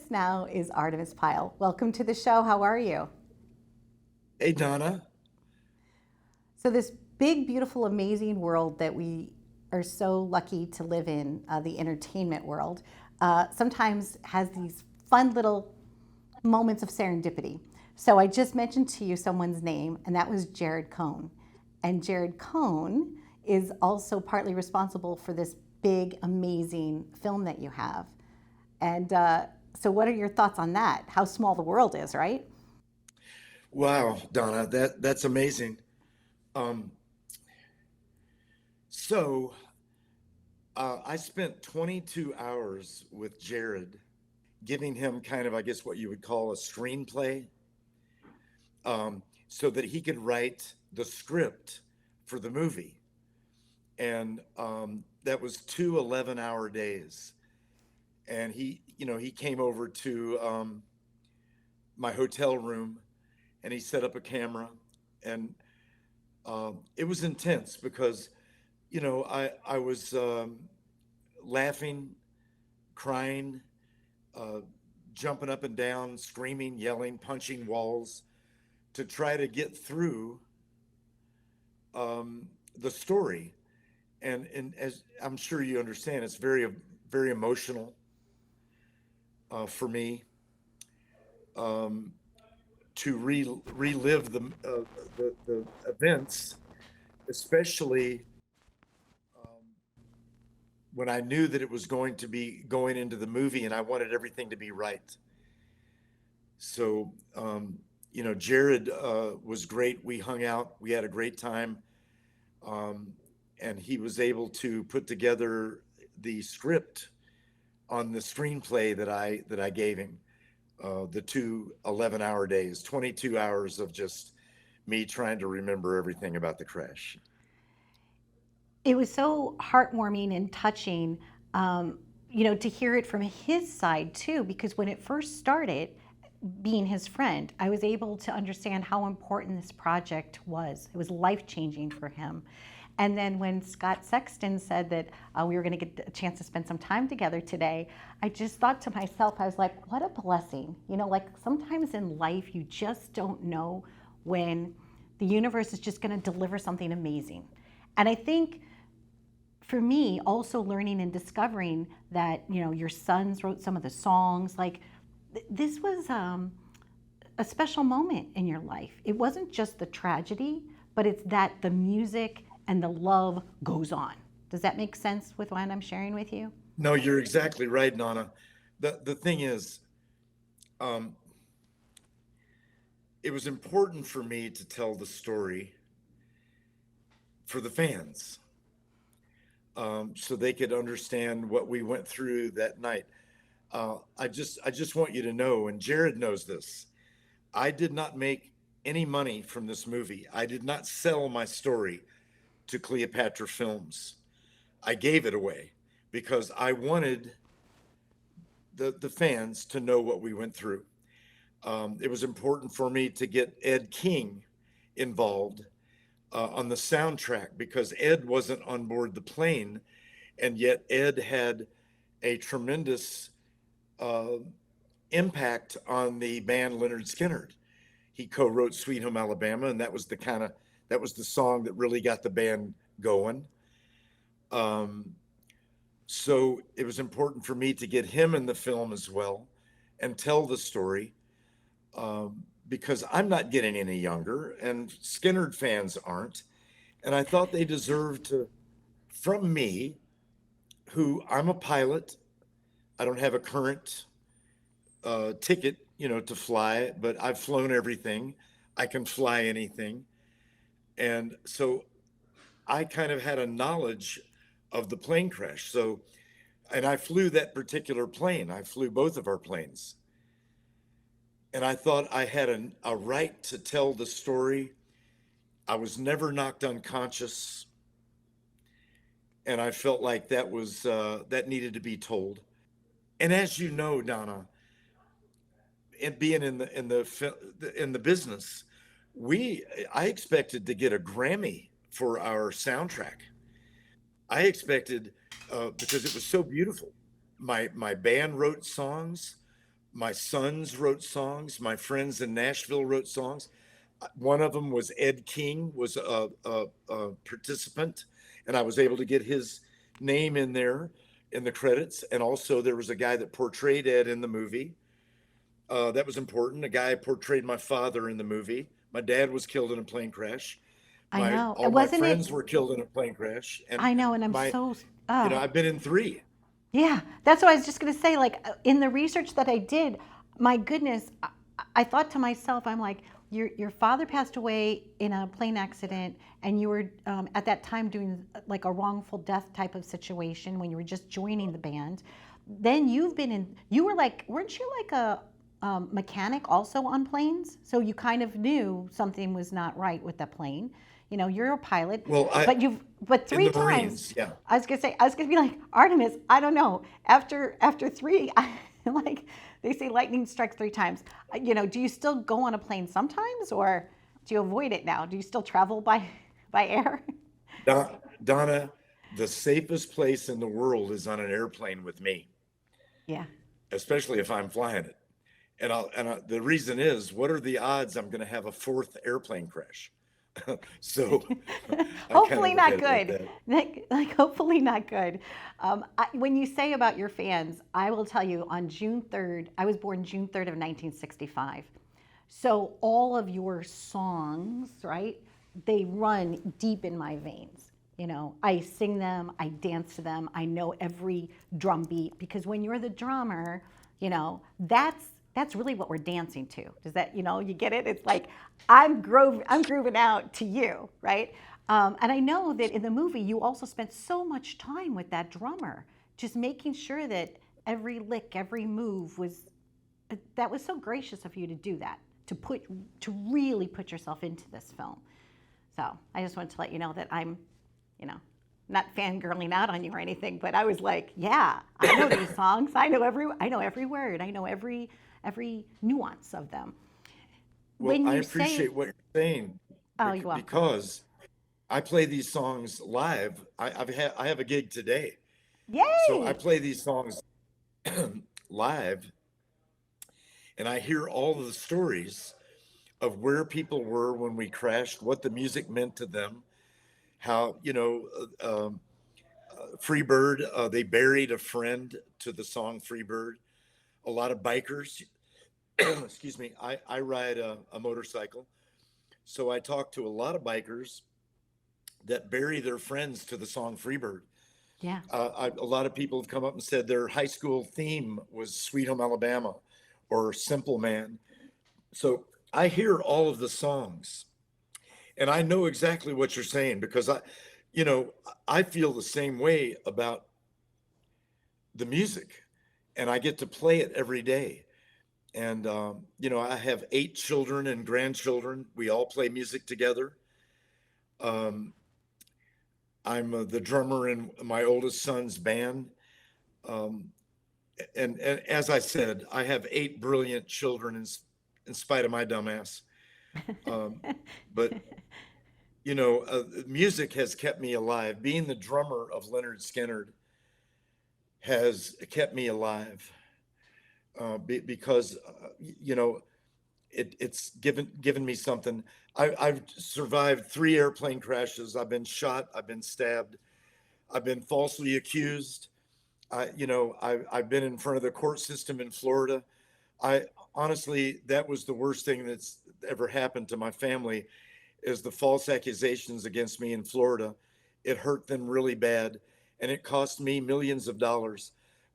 us now is Artimus Pyle. Welcome to the show. How are you? Hey, Donna. So, this big, beautiful, amazing world that we are so lucky to live in, the entertainment world, sometimes has these fun little moments of serendipity. So, I just mentioned to you someone's name, and that was Jared Cohn. And Jared Cohn is also partly responsible for this big, amazing film that you have. And so, what are your thoughts on that? How small the world is, right? Wow, Donna, that's amazing. Um, so I spent 22 hours with Jared, giving him kind of, I guess, what you would call a screenplay, so that he could write the script for the movie. And that was two 11-hour days. And he came over to my hotel room and he set up a camera. And it was intense because I was laughing, crying, uh, jumping up and down, screaming, yelling, punching walls to try to get through the story. And as I'm sure you understand, it's very emotional for me um, to relive the events, especially um, when I knew that it was going to be going into the movie and I wanted everything to be right. So, Jared was great. We hung out, we had a great time. Um, and he was able to put together the script on the screenplay that I gave him. The two 11-hour days, 22 hours of just me trying to remember everything about the crash. It was so heartwarming and touching, um, to hear it from his side too, because when it first started, being his friend, I was able to understand how important this project was. It was life changing for him. And then when Scott Sexton said that we were going to get a chance to spend some time together today, I just thought to myself, I was like, what a blessing. Like sometimes in life, you just don't know when the universe is just going to deliver something amazing. And I think for me, also learning and discovering that your sons wrote some of the songs, like this was a special moment in your life. It wasn't just the tragedy, but it's that the music and the love goes on. Does that make sense with what I'm sharing with you? No, you're exactly right, Nana. The thing is, um, it was important for me to tell the story for the fans, so they could understand what we went through that night. I just want you to know, and Jared knows this. I did not make any money from this movie. I did not sell my story to Cleopatra Films. I gave it away because I wanted the fans to know what we went through. It was important for me to get Ed King involved on the soundtrack because Ed wasn't on board the plane, and yet Ed had a tremendous uh, impact on the band Lynyrd Skynyrd. He co-wrote "Sweet Home Alabama," and that was the song that really got the band going. Um, so it was important for me to get him in the film as well and tell the story, because I'm not getting any younger, and Skinner fans aren't. And I thought they deserved to, from me, who I'm a pilot. I don't have a current ticket, to fly, but I've flown everything. I can fly anything. And so I kind of had a knowledge of the plane crash. So, and I flew that particular plane. I flew both of our planes. And I thought I had a right to tell the story. I was never knocked unconscious. And I felt like that needed to be told. And as you know, Donna, and being in the business, we I expected to get a Grammy for our soundtrack. I expected, because it was so beautiful. My band wrote songs. My sons wrote songs. My friends in Nashville wrote songs. One of them was Ed King, was a participant, and I was able to get his name in there in the credits. And also, there was a guy that portrayed Ed in the movie. That was important. A guy portrayed my father in the movie. My dad was killed in a plane crash. I My know. all my Wasn't it? friends were killed in a plane crash, and I know, and I'm my, so. I've been in three. Yeah, that's what I was just going to say. Like in the research that I did, my goodness, I thought to myself, I'm like, your father passed away in a plane accident, and you were at that time doing like a wrongful death type of situation when you were just joining the band. Then you've been in. You were like, weren't you like a mechanic also on planes? So you kind of knew something was not right with the plane. You know, you're a pilot, Well, I but in three the times. Marines, yeah. I was gonna be like, Artemis, I don't know. After three, like they say, lightning strikes three times. You know, do you still go on a plane sometimes, or do you avoid it now? Do you still travel by air? Donna, the safest place in the world is on an airplane with me, Yeah. especially if I'm flying it. The reason is, what are the odds I'm going to have a fourth airplane crash? So I kind Hopefully of look not at it like good. that. Like hopefully not good. When you say about your fans, I will tell you on June 3rd, I was born June 3rd of 1965. So all of your songs, right? They run deep in my veins. You know, I sing them, I dance to them, I know every drum beat because when you're the drummer, you know, that's really what we're dancing to. Does that, you know, you get it? It's like I'm grooving out to you, right? And I know that in the movie you also spent so much time with that drummer, just making sure that every lick, every move was that was so gracious of you to do that, to really put yourself into this film. So I just wanted to let you know that I'm, you know, not fangirling out on you or anything, but I was like, yeah, I know these songs. I know every word. I know every nuance of them. Well, When I you say, appreciate what you're saying oh, you're welcome. because I play these songs live. I have a gig today, so I Yay! play these songs live, and I hear all of the stories of where people were when we crashed, what the music meant to them, how Freebird, they buried a friend to the song Freebird. A lot of bikers, excuse me, I ride a motorcycle. So I talk to a lot of bikers that bury their friends to the song Freebird. Yeah. A lot of people have come up and said their high school theme was Sweet Home Alabama or Simple Man. So I hear all of the songs and I know exactly what you're saying because you know, I feel the same way about the music and I get to play it every day. And, you know, I have 8 children and grandchildren. We all play music together. Um, I'm the drummer in my oldest son's band. Um, and as I said, I have 8 brilliant children in spite of my dumbass. Um, but, you know, music has kept me alive. Being the drummer of Lynyrd Skynyrd has kept me alive because, you know, it's given me something. I've survived 3 airplane crashes. I've been shot. I've been stabbed. I've been falsely accused. I've been in front of the court system in Florida. I honestly, that was the worst thing that's ever happened to my family is the false accusations against me in Florida. It hurt them really bad and it cost me millions of dollars.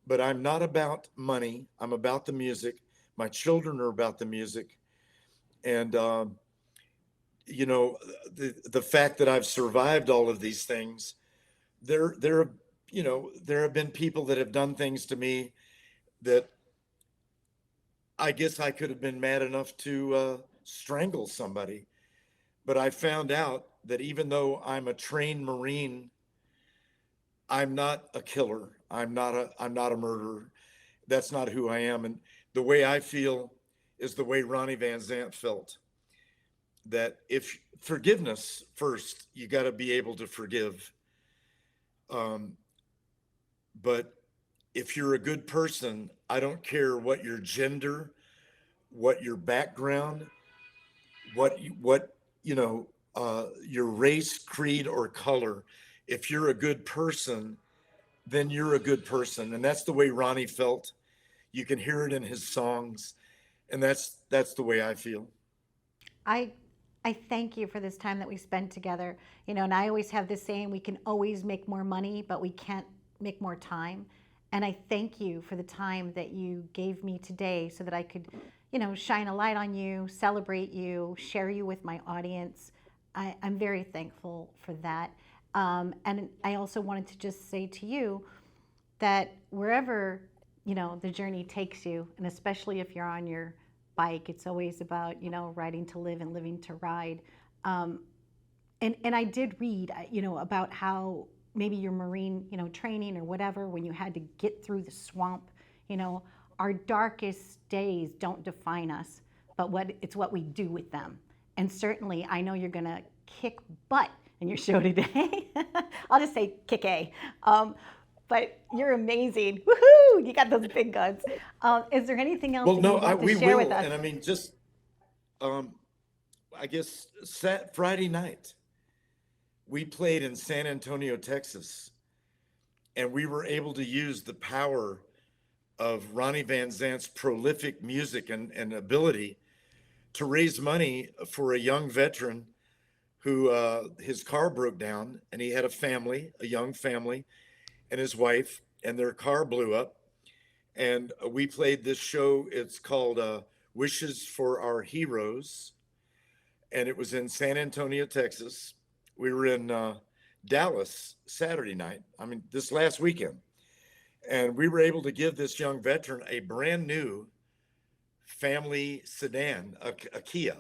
But I'm not about money. I'm about the music. My children are about the music. And, you know, the fact that I've survived all of these things, there, you know, there have been people that have done things to me that I guess I could have been mad enough to strangle somebody. But I found out that even though I'm a trained Marine, I'm not a killer. I'm not a murderer. That's not who I am. And the way I feel is the way Ronnie Van Zant felt. That if forgiveness first, you got to be able to forgive. Um, but if you're a good person, I don't care what your gender, what your background, what you know, your race, creed, or color. If you're a good person, then you're a good person, and that's the way Ronnie felt. You can hear it in his songs, and that's the way I feel. I I thank you for this time that we spent together. And I always have this saying, we can always make more money, but we can't make more time. And I thank you for the time that you gave me today so that I could, shine a light on you, celebrate you, share you with my audience. I'm very thankful for that. And I also wanted to just say to you that wherever the journey takes you, and especially if you're on your bike, it's always about riding to live and living to ride. um, and I did read about how maybe your marine training or whatever, when you had to get through the swamp. you know our darkest days don't define us, but what we do with them. And certainly I know you're going to kick butt in your show today. I'll just say kick A. um, but you're amazing. Woohoo! You got those big guns. Is there anything else Well, that you no, would like to we share with will, us? and I mean, just um, I guess Friday night we played in San Antonio, Texas, and we were able to use the power of Ronnie Van Zant's prolific music and ability to raise money for a young veteran who his car broke down, and he had a family, a young family, and his wife, and their car blew up. And we played this show. It's called Wishes for Our Heroes, and it was in San Antonio, Texas. We were in Dallas Saturday night. I mean, this last weekend, and we were able to give this young veteran a brand new family sedan, a Kia,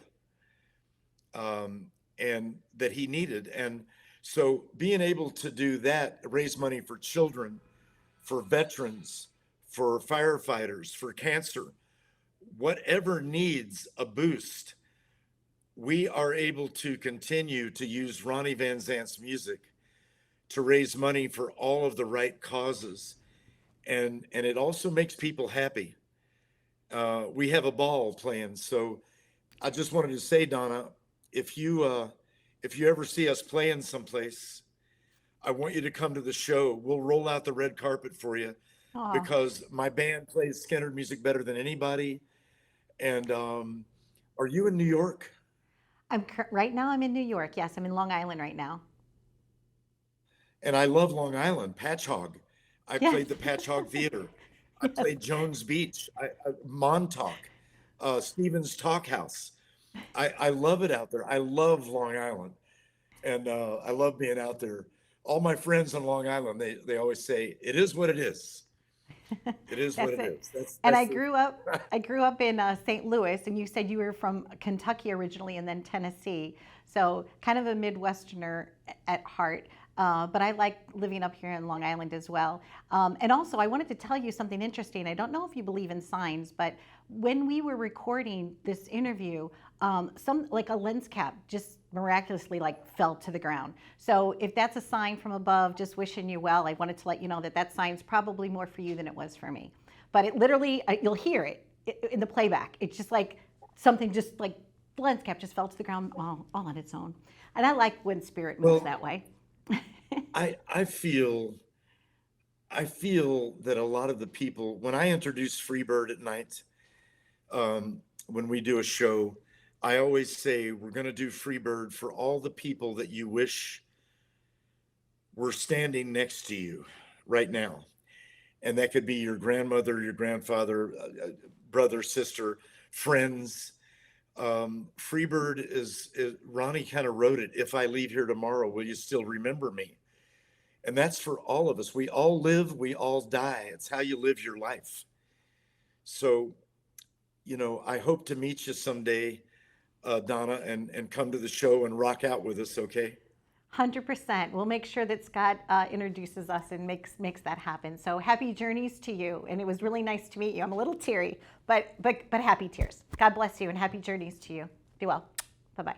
um, and that he needed. And so, being able to do that, raise money for children, for veterans, for firefighters, for cancer, whatever needs a boost, we are able to continue to use Ronnie Van Zant's music to raise money for all of the right causes. And it also makes people happy. We have a ball playing. So I just wanted to say, Donna, if you if you ever see us playing someplace, I want you to come to the show. We'll roll out the red carpet for you, Oh, because my band plays Skynyrd music better than anybody. And are you in New York? right now I'm in New York. Yes, I'm in Long Island right now. And I love Long Island, Patch Hog. I Yes. played the Patch Hog Theater. I Yes. played Jones Beach, Montauk, Stevens Talk House. I love it out there. I love Long Island, and I love being out there. All my friends on Long Island, they always say, "It is what it is. It is what That's it it. is." That's And that's the. I grew up in St. Louis, and you said you were from Kentucky originally and then Tennessee. So kind of a Midwesterner at heart. But I like living up here in Long Island as well. And also, I wanted to tell you something interesting. I don't know if you believe in signs, but when we were recording this interview, some like a lens cap just miraculously like fell to the ground. So if that's a sign from above, just wishing you well, I wanted to let you know that that sign's probably more for you than it was for me. But it literally, you'll hear it in the playback. It's just like something just like the lens cap just fell to the ground all on its own. And I like when spirit moves Well, that way. I feel that a lot of the people, when I introduce Freebird at night, when we do a show, I always say we're going to do Freebird for all the people that you wish were standing next to you right now. And that could be your grandmother, your grandfather, brother, sister, friends. Freebird is Ronnie kind of wrote it. If I leave here tomorrow, will you still remember me? And that's for all of us. We all live, we all die. It's how you live your life. So, I hope to meet you someday, Donna, and come to the show and rock out with us. Okay. 100%. We'll make sure that Scott introduces us and makes that happen. So happy journeys to you, and it was really nice to meet you. I'm a little teary, but happy tears. God bless you, and happy journeys to you. Be well. Bye bye.